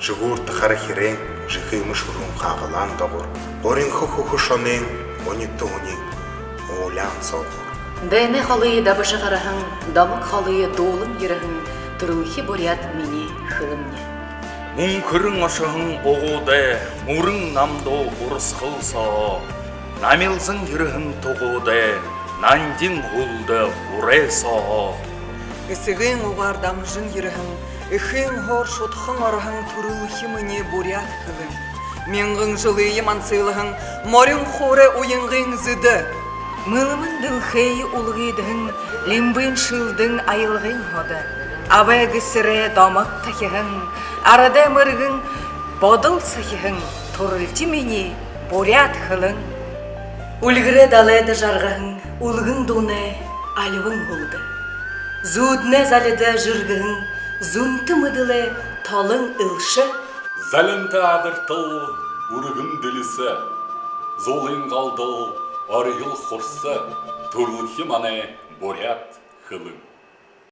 Жигур тахара хирен, жихимыш урун хағалан дағыр. Орин ху-ху-ху-шонен, они-тони, олян соғыр. Дәне халые дабышы қарахың, дамық халые долын еріхің, тұрылхи борят мені хылымне. Мұң күрің ашығың оғуды, мұрың намды ұрыс қылса, намелзің еріхің тоғуды, нандин ғулды ұрайса. Гісігің оғар дамжын еріхің, Ихин хор шутхың архың турылхи міне бурят хылың. Менғың жылые мансылығың, морин хоре ойынғың зіді. Мылымын дылхей улғидың, лимбын шылдың айылғың ходы. Абай гісірі дамық тахиғың, арада мырғың, бодыл сахиғың, турылти мені бурят хылың. Улгірі далайды жарғың, улғың дуны алывың hulды. Зудне залыда жырғың, Зунты мыдылы талың ылшы. Зәлімті адыртыл, ұрығым ділісі, золың қалдыл, арығыл құрсы, тұрлықы маны борят хылың.